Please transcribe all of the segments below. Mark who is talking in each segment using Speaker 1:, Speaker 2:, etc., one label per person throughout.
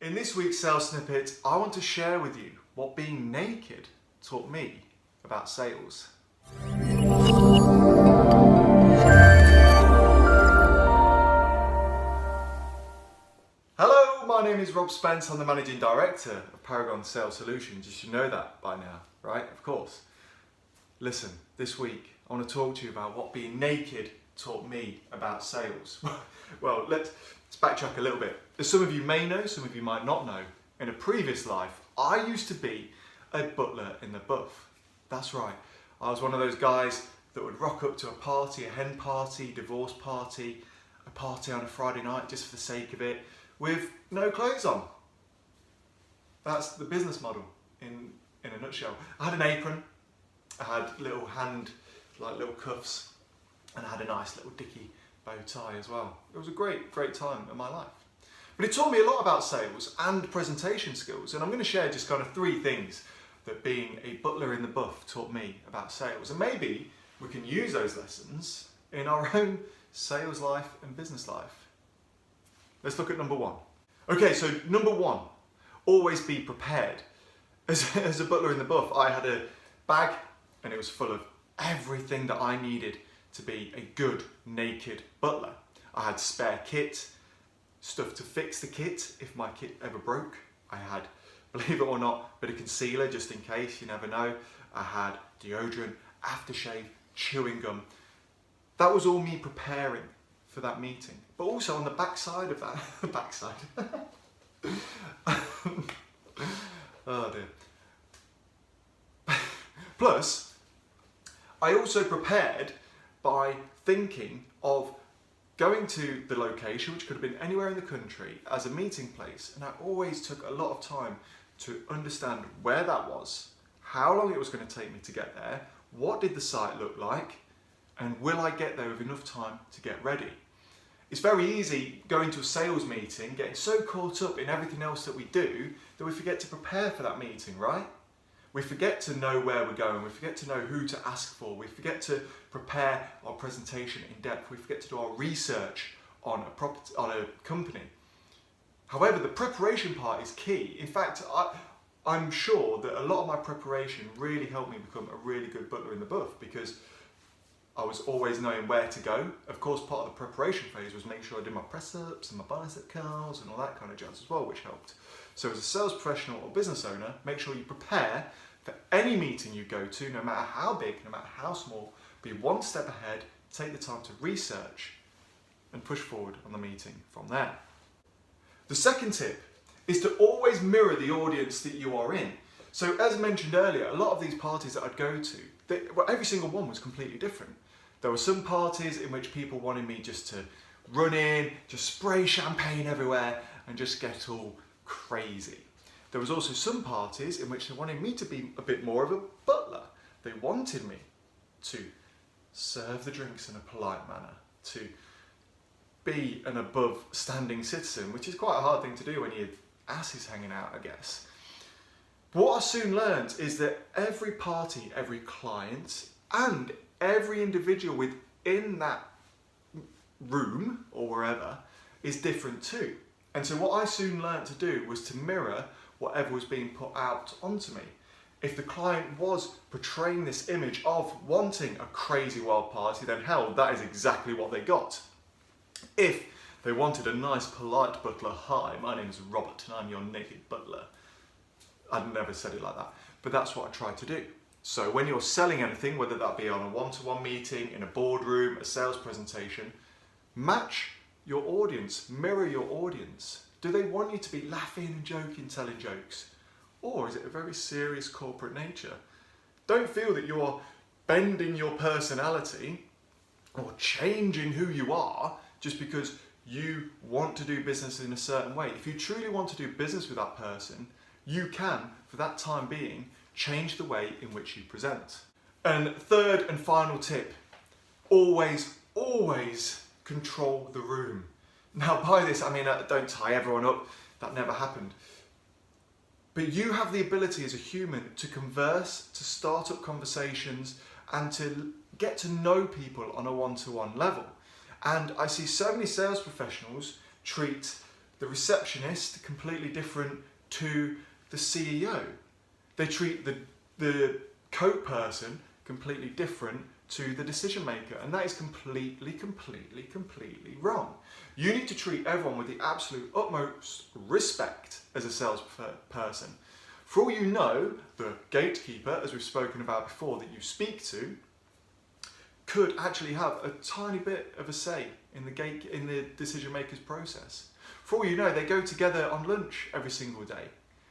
Speaker 1: In this week's sales snippet, I want to share with you what being naked taught me about sales. Hello, my name is Rob Spence. I'm the Managing Director of Paragon Sales Solutions. You should know that by now, right? Of course. Listen, this week I want to talk to you about what being naked taught me about sales. Well, let's backtrack a little bit. As some of you may know, some of you might not know, in a previous life, I used to be a butler in the buff. That's right. I was one of those guys that would rock up to a party, a hen party, divorce party, a party on a Friday night just for the sake of it, with no clothes on. That's the business model in a nutshell. I had an apron, I had little little cuffs, and I had a nice little dicky bow tie as well. It was a great time in my life. But it taught me a lot about sales and presentation skills, and I'm going to share just kind of 3 things that being a butler in the buff taught me about sales. And maybe we can use those lessons in our own sales life and business life. Let's look at number 1. Okay, so number 1, always be prepared. As a butler in the buff, I had a bag and it was full of everything that I needed to be a good naked butler. I had spare kit, stuff to fix the kit if my kit ever broke. I had, believe it or not, a bit of concealer just in case, you never know. I had deodorant, aftershave, chewing gum. That was all me preparing for that meeting. But also on the backside of that, the backside. Oh dear. Plus, I also prepared by thinking of going to the location, which could have been anywhere in the country, as a meeting place, and I always took a lot of time to understand where that was, how long it was going to take me to get there, what did the site look like, and will I get there with enough time to get ready. It's very easy going to a sales meeting, getting so caught up in everything else that we do, that we forget to prepare for that meeting, right? We forget to know where we're going, we forget to know who to ask for, we forget to prepare our presentation in depth, we forget to do our research on a company. However, the preparation part is key. In fact, I'm sure that a lot of my preparation really helped me become a really good butler in the buff, because I was always knowing where to go. Of course, part of the preparation phase was make sure I did my press-ups and my bicep curls and all that kind of jazz as well, which helped. So as a sales professional or business owner, make sure you prepare for any meeting you go to, no matter how big, no matter how small. Be one step ahead, take the time to research and push forward on the meeting from there. The second tip is to always mirror the audience that you are in. So as mentioned earlier, a lot of these parties that I'd go to, every single one was completely different. There were some parties in which people wanted me just to run in, just spray champagne everywhere and just get all crazy. There was also some parties in which they wanted me to be a bit more of a butler. They wanted me to serve the drinks in a polite manner, to be an above standing citizen, which is quite a hard thing to do when your ass is hanging out, I guess. But what I soon learned is that every party, every client, and every individual within that room or wherever is different too. And so what I soon learned to do was to mirror whatever was being put out onto me. If the client was portraying this image of wanting a crazy wild party, then hell, that is exactly what they got. If they wanted a nice polite butler, hi, my name is Robert and I'm your naked butler. I'd never said it like that, but that's what I tried to do. So when you're selling anything, whether that be on a one-to-one meeting, in a boardroom, a sales presentation, match your audience, mirror your audience. Do they want you to be laughing and joking, telling jokes? Or is it a very serious corporate nature? Don't feel that you're bending your personality or changing who you are just because you want to do business in a certain way. If you truly want to do business with that person, you can, for that time being, change the way in which you present. And third and final tip, always control the room. Now by this, I mean, don't tie everyone up, that never happened. But you have the ability as a human to converse, to start up conversations, and to get to know people on a one-to-one level. And I see so many sales professionals treat the receptionist completely different to the CEO. They treat the coat person completely different to the decision maker, and that is completely wrong. You need to treat everyone with the absolute utmost respect as a salesperson. For all you know, the gatekeeper, as we've spoken about before, that you speak to, could actually have a tiny bit of a say in the decision maker's process. For all you know, they go together on lunch every single day.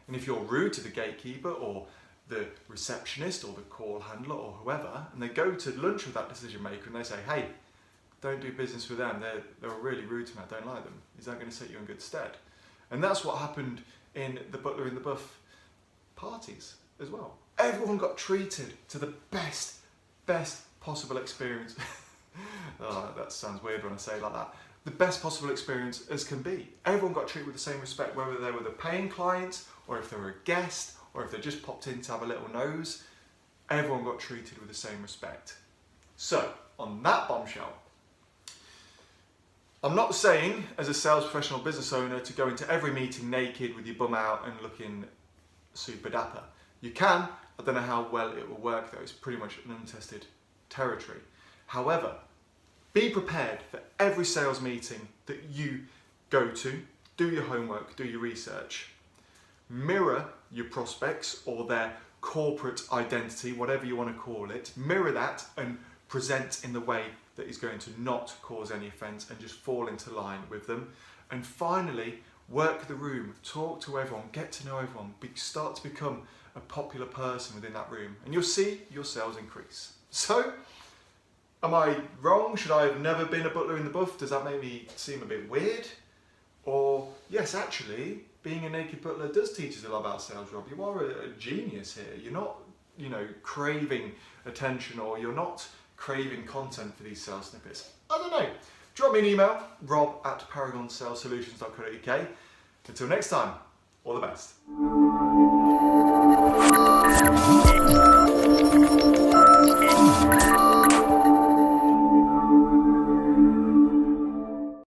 Speaker 1: And if you're rude to the gatekeeper or the receptionist or the call handler or whoever, and they go to lunch with that decision maker and they say, hey, don't do business with them, they're really rude to me, I don't like them, is that going to set you in good stead? And that's what happened in the Butler in the Buff parties as well. Everyone got treated to the best possible experience. Oh, that sounds weird when I say it like that. The best possible experience as can be. Everyone got treated with the same respect, whether they were the paying client or if they were a guest or if they just popped in to have a little nose. Everyone got treated with the same respect. So, on that bombshell, I'm not saying as a sales professional business owner to go into every meeting naked with your bum out and looking super dapper. You can, I don't know how well it will work though, it's pretty much an untested territory. However, be prepared for every sales meeting that you go to, do your homework, do your research, mirror your prospects or their corporate identity, whatever you want to call it, mirror that and present in the way that is going to not cause any offence and just fall into line with them. And finally, work the room, talk to everyone, get to know everyone, start to become a popular person within that room, and you'll see your sales increase. So, am I wrong? Should I have never been a butler in the buff? Does that make me seem a bit weird? Or, yes, actually, being a naked butler does teach us a lot about sales, Rob. You are a genius here. You're not, craving attention, or you're not craving content for these sales snippets. I don't know. Drop me an email, rob@paragonsalessolutions.co.uk. Until next time, all the best.